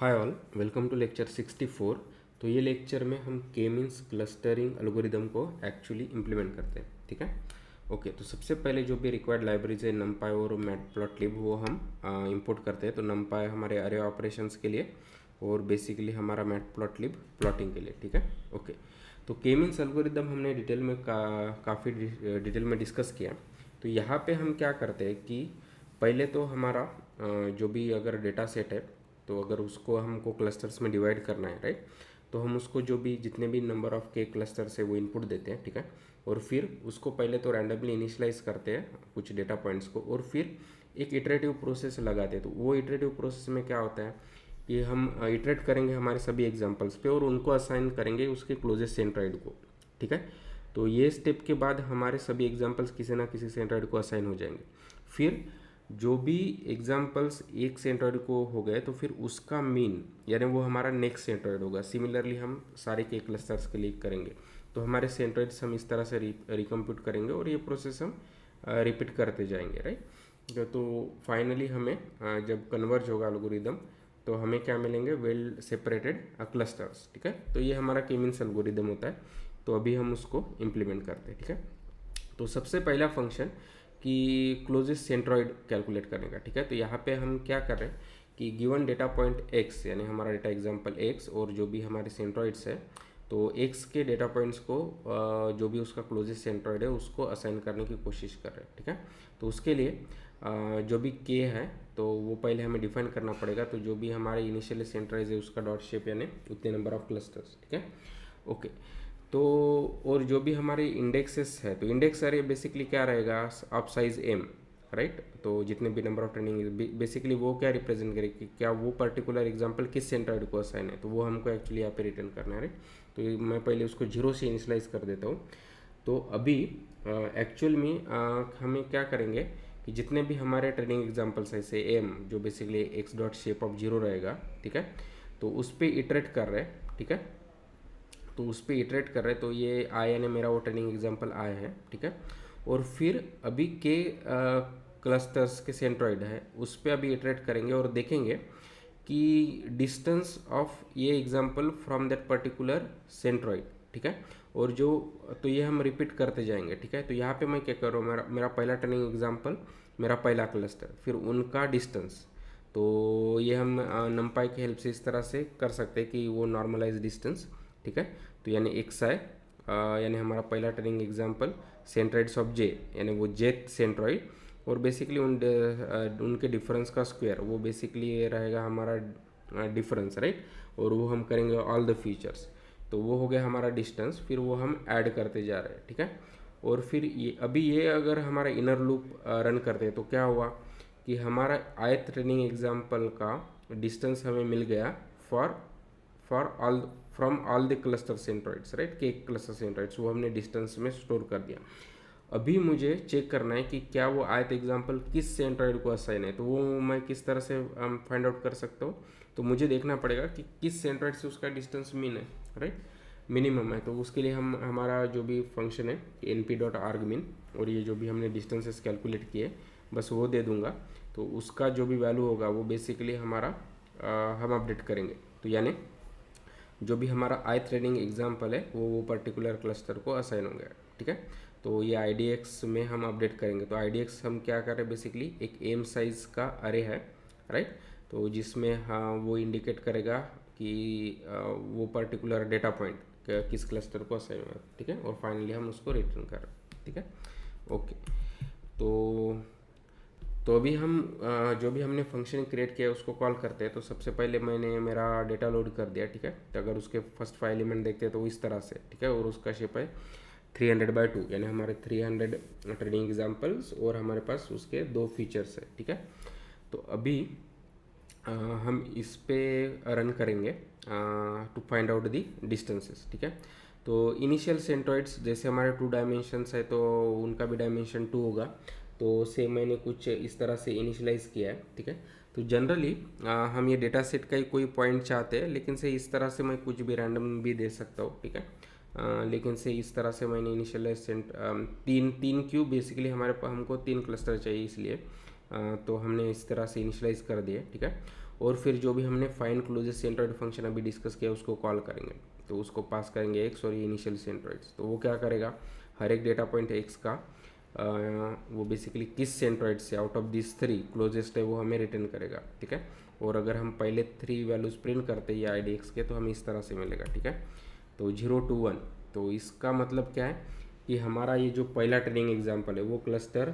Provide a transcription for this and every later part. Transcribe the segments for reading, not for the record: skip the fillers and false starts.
Hi all, welcome to lecture 64। तो ये lecture में हम के मीन्स क्लस्टरिंग एल्गोरिदम को एक्चुअली इम्प्लीमेंट करते हैं। ठीक है, ओके। तो सबसे पहले जो भी रिक्वायर्ड लाइब्रेरीज है numpy और मैटप्लॉटलिब वो हम इंपोर्ट करते हैं। तो numpy हमारे अरे ऑपरेशंस के लिए और बेसिकली हमारा मैटप्लॉटलिब प्लॉटिंग के लिए। ठीक है, ओके। तो के मीन्स एल्गोरिदम हमने डिटेल में काफ़ी डिटेल में डिस्कस किया। तो यहाँ पे हम क्या करते हैं कि पहले तो हमारा जो भी अगर डेटा सेट है तो अगर उसको हमको क्लस्टर्स में डिवाइड करना है, राइट। तो हम उसको जो भी जितने भी नंबर ऑफ के क्लस्टर्स है वो इनपुट देते हैं। ठीक है, और फिर उसको पहले तो रैंडमली इनिशियलाइज करते हैं कुछ डेटा पॉइंट्स को, और फिर एक इटरेटिव प्रोसेस लगाते हैं। तो वो इटरेटिव प्रोसेस में क्या होता है कि हम इटरेट करेंगे हमारे सभी एग्जाम्पल्स पे और उनको असाइन करेंगे उसके क्लोजेस्ट सेंट्रॉइड को। ठीक है, तो ये स्टेप के बाद हमारे सभी एग्जाम्पल्स किसी ना किसी सेंट्रॉइड को असाइन हो जाएंगे। फिर जो भी एग्जाम्पल्स एक सेंट्रॉइड को हो गए तो फिर उसका मीन यानी वो हमारा नेक्स्ट सेंट्रॉइड होगा। सिमिलरली हम सारे के क्लस्टर्स के लिए करेंगे। तो हमारे सेंट्रॉइड्स हम इस तरह से रिकम्प्यूट करेंगे और ये प्रोसेस हम रिपीट करते जाएंगे, राइट। तो फाइनली हमें जब कन्वर्ज होगा एल्गोरिदम तो हमें क्या मिलेंगे, वेल सेपरेटेड क्लस्टर्स। ठीक है, तो ये हमारा के मीन्स एल्गोरिदम होता है। तो अभी हम उसको इम्प्लीमेंट करते हैं। ठीक है, तो सबसे पहला फंक्शन कि क्लोजेस्ट सेंट्रॉइड कैलकुलेट करने का। ठीक है, तो यहाँ पे हम क्या कर रहे हैं कि गिवन डेटा पॉइंट एक्स यानी हमारा डेटा एग्जांपल एक्स और जो भी हमारे सेंट्रॉइड्स है तो एक्स के डेटा पॉइंट्स को जो भी उसका क्लोजेस्ट सेंट्रॉइड है उसको असाइन करने की कोशिश कर रहे हैं। ठीक है, तो उसके लिए जो भी के है तो वो पहले हमें डिफाइन करना पड़ेगा। तो जो भी हमारे इनिशियल सेंट्रॉइड है उसका डॉट शेप यानी उतने नंबर ऑफ क्लस्टर्स। ठीक है, ओके। तो और जो भी हमारे इंडेक्सेस है तो इंडेक्स अरे बेसिकली क्या रहेगा, ऑफ साइज एम, राइट। तो जितने भी नंबर ऑफ ट्रेनिंग बेसिकली वो क्या रिप्रेजेंट करेगी कि क्या वो पर्टिकुलर एग्जांपल किस सेंट्रॉइड को असाइन है, तो वो हमको एक्चुअली यहाँ पे रिटर्न करना है, राइट। तो मैं पहले उसको जीरो से इनिशलाइज कर देता हूँ। तो अभी एक्चुअल में हमें क्या करेंगे कि जितने भी हमारे ट्रेनिंग एग्जाम्पल्स है से एम जो basically x dot shape of zero रहेगा। ठीक है, तो उस पर इटरेट कर रहे हैं। ठीक है, तो उस पर इटरेट कर रहे हैं। तो ये आई यानी मेरा वो ट्रेनिंग एग्जांपल आया है। ठीक है, और फिर अभी के क्लस्टर्स के सेंट्रॉइड है उस पर अभी इटरेट करेंगे और देखेंगे कि डिस्टेंस ऑफ ये example from that particular centroid. ठीक है, और जो तो ये हम रिपीट करते जाएंगे। ठीक है, तो यहाँ पे मैं क्या कर रहा हूँ, मेरा पहला ट्रेनिंग एग्जांपल, मेरा पहला क्लस्टर, फिर उनका डिस्टेंस। तो ये हम नंपाई की हेल्प से इस तरह से कर सकते हैं कि वो नॉर्मलाइज डिस्टेंस। ठीक है, तो यानी एक्स आई यानी हमारा पहला ट्रेनिंग एग्जांपल सेंट्रॉइड्स ऑफ जे यानी वो जेथ सेंट्रॉइड और बेसिकली उनके डिफरेंस का स्क्वायर वो बेसिकली ये रहेगा हमारा डिफरेंस, राइट। और वो हम करेंगे ऑल द फीचर्स। तो वो हो गया हमारा डिस्टेंस, फिर वो हम ऐड करते जा रहे हैं। ठीक है, और फिर ये अभी ये अगर हमारा इनर लूप रन करते हैं तो क्या हुआ कि हमारा ith ट्रेनिंग एग्जाम्पल का डिस्टेंस हमें मिल गया for all from all the cluster centroids, right. के क्लस्टर सेंट्रॉइड्स वो हमने डिस्टेंस में स्टोर कर दिया। अभी मुझे चेक करना है कि क्या वो ith एग्जाम्पल किस सेंट्रॉइड को असाइन है। तो वो मैं किस तरह से फाइंड आउट कर सकता हूँ, तो मुझे देखना पड़ेगा कि किस सेंट्रॉइड से उसका डिस्टेंस मिन है, राइट, मिनिमम है। तो उसके लिए हम हमारा जो भी फंक्शन है एन पी डॉट आर्ग मिन और ये जो भी हमने डिस्टेंसेस कैलकुलेट किए बस वो दे दूंगा। तो उसका जो भी वैल्यू होगा वो बेसिकली हमारा हम अपडेट करेंगे। तो यानी जो भी हमारा आई ट्रेनिंग एग्जाम्पल है वो पर्टिकुलर क्लस्टर को असाइन हो गया। ठीक है, तो ये आई डी एक्स में हम अपडेट करेंगे। तो आई डी एक्स हम क्या कर रहे हैं, बेसिकली एक एम साइज का अरे है, राइट। तो जिसमें हाँ वो इंडिकेट करेगा कि वो पर्टिकुलर डेटा पॉइंट किस क्लस्टर को असाइन हुआ। ठीक है, और फाइनली हम उसको रिटर्न कर रहे हैं। ठीक है, ओके। तो अभी हम जो भी हमने फंक्शन क्रिएट किया है उसको कॉल करते हैं। तो सबसे पहले मैंने मेरा डेटा लोड कर दिया। ठीक है, तो अगर उसके फर्स्ट 5 एलिमेंट देखते हैं तो इस तरह से। ठीक है, और उसका शेप है 300/2 यानी हमारे 300 ट्रेनिंग एग्जाम्पल्स और हमारे पास उसके 2 फीचर्स है। ठीक है, तो अभी हम इस पे रन करेंगे to find out the distances. ठीक है, तो इनिशियल सेंट्रॉइड्स जैसे हमारे 2 डायमेंशंस है तो उनका भी डायमेंशन 2 होगा। तो सेम मैंने कुछ इस तरह से इनिशियलाइज किया है। ठीक है, तो जनरली हम ये डेटा सेट का ही कोई पॉइंट चाहते हैं, लेकिन से इस तरह से मैं कुछ भी रैंडम भी दे सकता हूँ। ठीक है, लेकिन से इस तरह से मैंने इनिशियलाइज तीन तीन क्यों बेसिकली हमको 3 क्लस्टर चाहिए इसलिए तो हमने इस तरह से इनिशियलाइज कर दिए। ठीक है, और फिर जो भी हमने फाइंड क्लोजेस्ट सेंट्रोइड फंक्शन अभी डिस्कस किया उसको कॉल करेंगे, तो उसको पास करेंगे x और ये इनिशियल सेंट्रोइड्स। तो वो क्या करेगा, हर एक डेटा पॉइंट x का वो बेसिकली किस सेंट्रोइड से आउट ऑफ दिस 3 क्लोजेस्ट है वो हमें रिटर्न करेगा, ठीक है। और अगर हम पहले 3 वैल्यूज प्रिंट करते हैं आई डी एक्स के तो हमें इस तरह से मिलेगा, ठीक है। तो 0 to 1, तो इसका मतलब क्या है कि हमारा ये जो पहला ट्रेनिंग एग्जाम्पल है वो क्लस्टर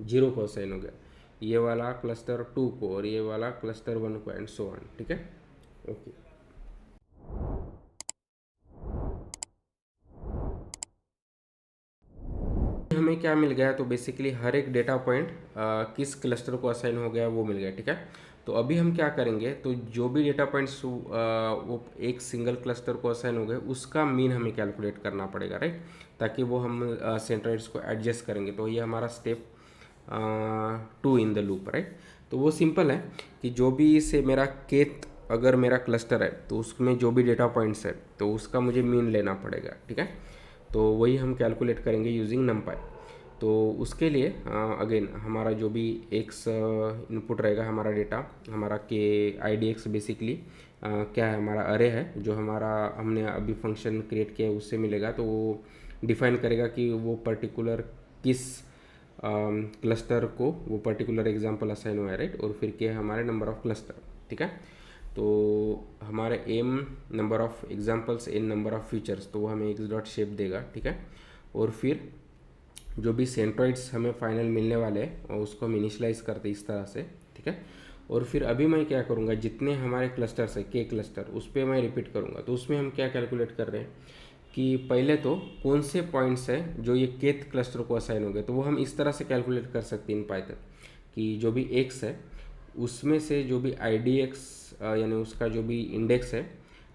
0 को असाइन हो गया, ये वाला क्लस्टर 2 को और ये वाला क्लस्टर 1 को एंड सो ऑन, ठीक है। ओके, हमें क्या मिल गया, तो बेसिकली हर एक डेटा पॉइंट किस क्लस्टर को असाइन हो गया वो मिल गया, ठीक है। तो अभी हम क्या करेंगे, तो जो भी डेटा पॉइंट्स वो एक सिंगल क्लस्टर को असाइन हो गए उसका मीन हमें कैलकुलेट करना पड़ेगा, राइट, ताकि वो हम सेंट्रोइड्स को एडजस्ट करेंगे। तो ये हमारा step 2 in the loop, right. तो वो सिंपल है कि जो भी से मेरा केथ अगर मेरा क्लस्टर है तो उसमें जो भी डेटा पॉइंट्स है तो उसका मुझे मीन लेना पड़ेगा, ठीक है। तो वही हम कैलकुलेट करेंगे यूजिंग नमपाई। तो उसके लिए अगेन हमारा जो भी एक्स इनपुट रहेगा, हमारा डेटा, हमारा के आई डी एक्स बेसिकली क्या है, हमारा अरे है जो हमारा हमने अभी फंक्शन क्रिएट किया है उससे मिलेगा। तो वो डिफाइन करेगा कि वो पर्टिकुलर किस क्लस्टर को वो पर्टिकुलर एग्जांपल असाइन हुआ है, राइट। और फिर क्या है हमारे नंबर ऑफ क्लस्टर, ठीक है। तो हमारे M number of examples N number of features, तो वो हमें एक्स डॉट शेप देगा, ठीक है। और फिर जो भी सेंट्रोइड्स हमें फाइनल मिलने वाले हैं और उसको हम इनिशलाइज करते इस तरह से, ठीक है। और फिर अभी मैं क्या करूँगा, जितने हमारे क्लस्टर्स है के क्लस्टर उस पर मैं रिपीट करूँगा। तो उसमें हम क्या कैलकुलेट कर रहे हैं कि पहले तो कौन से पॉइंट्स है जो ये केथ क्लस्टर को असाइन हो गए, तो वो हम इस तरह से कैलकुलेट कर सकते हैं इन पाइथन कि जो भी एक्स है उसमें से जो भी आई डी एक्स यानी उसका जो भी इंडेक्स है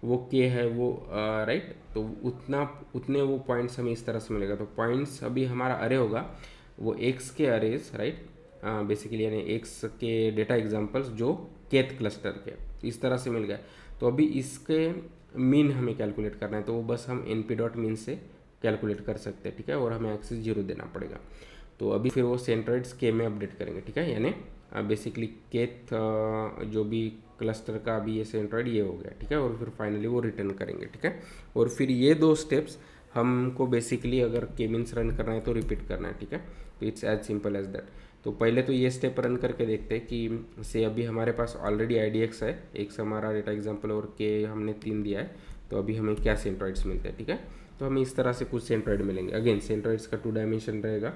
वो के है वो राइट। तो उतने वो पॉइंट्स हमें इस तरह से मिलेगा। तो पॉइंट्स अभी हमारा अरे होगा वो एक्स के अरेज, राइट, बेसिकली यानी एक्स के डेटा एग्जांपल्स जो केथ क्लस्टर के इस तरह से मिल गया। तो अभी इसके मीन हमें कैलकुलेट करना है, तो वो बस हम एन पी डॉट मीन से कैलकुलेट कर सकते हैं, ठीक है। और हमें एक्सेस 0 देना पड़ेगा। तो अभी फिर वो सेंट्रोइड्स के में अपडेट करेंगे, ठीक है। यानी बेसिकली केथ जो भी क्लस्टर का अभी ये सेंट्रोइड ये हो गया, ठीक है। और फिर फाइनली वो रिटर्न करेंगे, ठीक है। और फिर ये 2 स्टेप्स हमको बेसिकली अगर के मीन्स रन करना है तो रिपीट करना है, ठीक है। तो it's as simple as that. तो पहले तो ये स्टेप रन करके देखते हैं कि से अभी हमारे पास ऑलरेडी आई डी एक्स है, एक हमारा डेटा एग्जाम्पल और के हमने 3 दिया है, तो अभी हमें क्या सेंट्रोइड्स मिलते हैं, ठीक है। तो हमें इस तरह से कुछ सेंट्रोइड मिलेंगे। अगेन सेंट्रोइड्स का 2 डायमेंशन रहेगा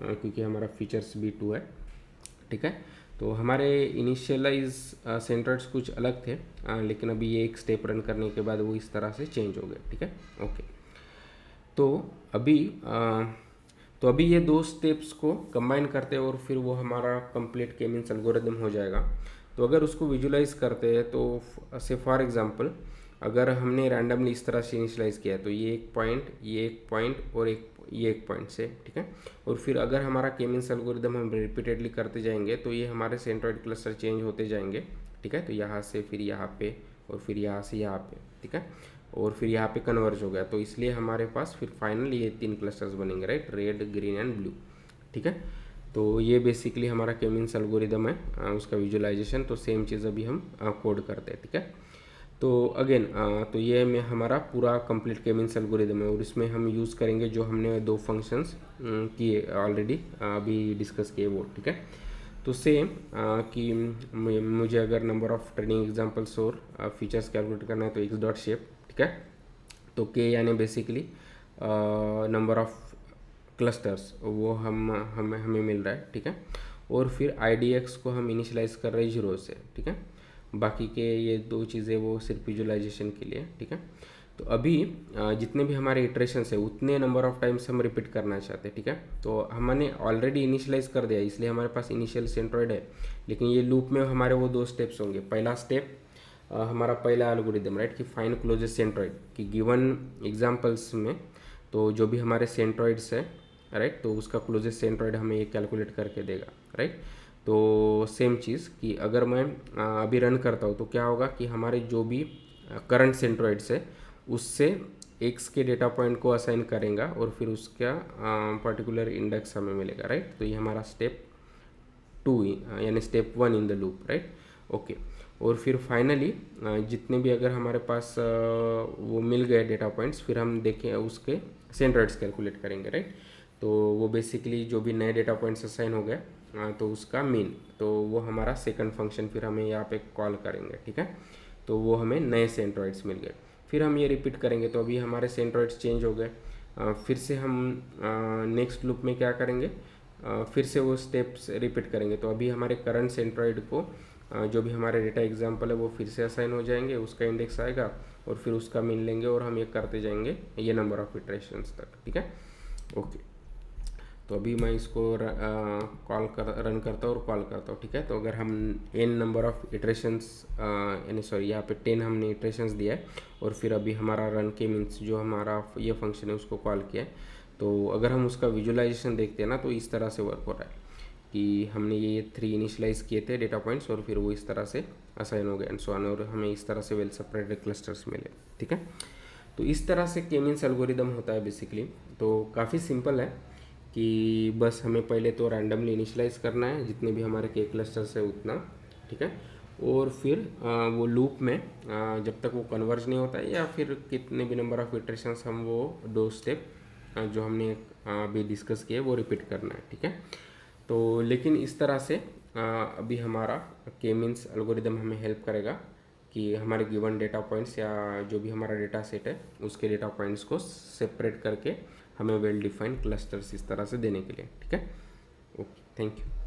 क्योंकि हमारा फीचर्स भी 2 है, ठीक है। तो हमारे इनिशियलाइज सेंट्रोइड्स कुछ अलग थे लेकिन अभी ये एक स्टेप रन करने के बाद वो इस तरह से चेंज हो गए, ठीक है। ओके, तो अभी ये 2 स्टेप्स को कंबाइन करते हैं और फिर वो हमारा कंप्लीट के मीन्स एल्गोरिदम हो जाएगा। तो अगर उसको विजुलाइज करते हैं तो से फॉर एग्जांपल अगर हमने रैंडमली इस तरह से इनिशियलाइज किया तो ये एक पॉइंट, ये एक पॉइंट और ये एक पॉइंट से, ठीक है। और फिर अगर हमारा के मीन्स एल्गोरिदम हम रिपीटेडली करते जाएंगे तो ये हमारे सेंट्रोइड क्लस्टर चेंज होते जाएंगे, ठीक है। तो यहाँ से फिर यहाँ पे और फिर यहाँ से यहाँ पे, ठीक है। और फिर यहाँ पे कन्वर्ज हो गया, तो इसलिए हमारे पास फिर फाइनल ये 3 क्लस्टर्स बनेंगे, right, red, green and blue, ठीक है। तो ये बेसिकली हमारा के मीन्स एल्गोरिदम है, उसका विजुअलाइजेशन। तो सेम चीज़ अभी हम कोड करते हैं, ठीक है। तो अगेन तो ये में हमारा पूरा कंप्लीट के मीन्स एल्गोरिदम है और इसमें हम यूज़ करेंगे जो हमने 2 फंक्शंस किए ऑलरेडी अभी डिस्कस किए वो, ठीक है। तो सेम कि मुझे अगर नंबर ऑफ ट्रेनिंग एग्जांपल्स और फीचर्स कैलकुलेट करना है तो एक्स डॉट शेप, ठीक है। तो के यानी बेसिकली नंबर ऑफ क्लस्टर्स वो हमें मिल रहा है, ठीक है। और फिर आई डी एक्स को हम इनिशियलाइज कर रहे हैं 0 से, ठीक है। बाकी के ये 2 चीज़ें वो सिर्फ विजुअलाइजेशन के लिए, ठीक है। तो अभी जितने भी हमारे इटरेशंस है उतने नंबर ऑफ टाइम्स हम रिपीट करना चाहते हैं, ठीक है। तो हमने ऑलरेडी इनिशियलाइज कर दिया इसलिए हमारे पास इनिशियल सेंट्रोइड है, लेकिन ये लूप में हमारे वो 2 स्टेप्स होंगे। पहला स्टेप हमारा पहला एल्गोरिदम, राइट, कि फाइंड क्लोजेस्ट सेंट्रोइड कि गिवन एग्जांपल्स में तो जो भी हमारे सेंट्रोइड्स है, राइट, तो उसका क्लोजेस्ट सेंट्रोइड हमें ये कैलकुलेट करके देगा, राइट। तो सेम चीज़ कि अगर मैं अभी रन करता हूँ तो क्या होगा कि हमारे जो भी करंट सेंट्रोइड्स है उससे एक्स के डेटा पॉइंट को असाइन करेगा और फिर उसका पर्टिकुलर इंडेक्स हमें मिलेगा, राइट। तो ये हमारा स्टेप 2 यानी step 1 in the loop, right. Okay, और फिर फाइनली जितने भी अगर हमारे पास वो मिल गए डेटा पॉइंट्स, फिर हम देखें उसके सेंट्रोइड्स कैलकुलेट करेंगे, राइट। तो वो बेसिकली जो भी नए डेटा पॉइंट्स असाइन हो गए तो उसका मीन, तो वो हमारा सेकंड फंक्शन फिर हमें यहाँ पे कॉल करेंगे, ठीक है। तो वो हमें नए सेंट्रोइड्स मिल गए, फिर हम ये रिपीट करेंगे। तो अभी हमारे सेंट्रोइड्स चेंज हो गए, फिर से हम नेक्स्ट लूप में क्या करेंगे, फिर से वो स्टेप्स रिपीट करेंगे। तो अभी हमारे करंट सेंट्रोइड को जो भी हमारे डेटा एग्जाम्पल है वो फिर से असाइन हो जाएंगे, उसका इंडेक्स आएगा और फिर उसका मीन लेंगे और हम ये करते जाएंगे ये नंबर ऑफ इटरेशंस तक, ठीक है। ओके, तो अभी मैं इसको रन करता हूँ और कॉल करता हूँ, ठीक है। तो अगर हम n नंबर ऑफ इटरेशंस यानी सॉरी यहाँ पे 10 हमने इटरेशंस दिया है और फिर अभी हमारा रन के मीन्स जो हमारा ये फंक्शन है उसको कॉल किया है। तो अगर हम उसका विजुअलाइजेशन देखते हैं ना, तो इस तरह से वर्क हो रहा है कि हमने ये 3 इनिशलाइज किए थे डेटा पॉइंट्स और फिर वो इस तरह से असाइन हो गए एंड सो ऑन, और हमें इस तरह से वेल सेपरेटेड क्लस्टर्स मिले, ठीक है। तो इस तरह से के मीन्स एल्गोरिदम होता है बेसिकली। तो काफ़ी सिंपल है कि बस हमें पहले तो रैंडमली इनिशलाइज करना है जितने भी हमारे के क्लस्टर्स है उतना, ठीक है। और फिर वो लूप में जब तक वो कन्वर्ज नहीं होता है या फिर कितने भी नंबर ऑफ इटरेशंस हम वो 2 स्टेप जो हमने अभी डिस्कस किए वो रिपीट करना है, ठीक है। तो लेकिन इस तरह से अभी हमारा के मीन्स एल्गोरिदम हमें हेल्प करेगा कि हमारे गिवन डेटा पॉइंट्स या जो भी हमारा डेटा सेट है उसके डेटा पॉइंट्स को सेपरेट करके हमें वेल डिफाइंड क्लस्टर्स इस तरह से देने के लिए, ठीक है। Okay, thank you.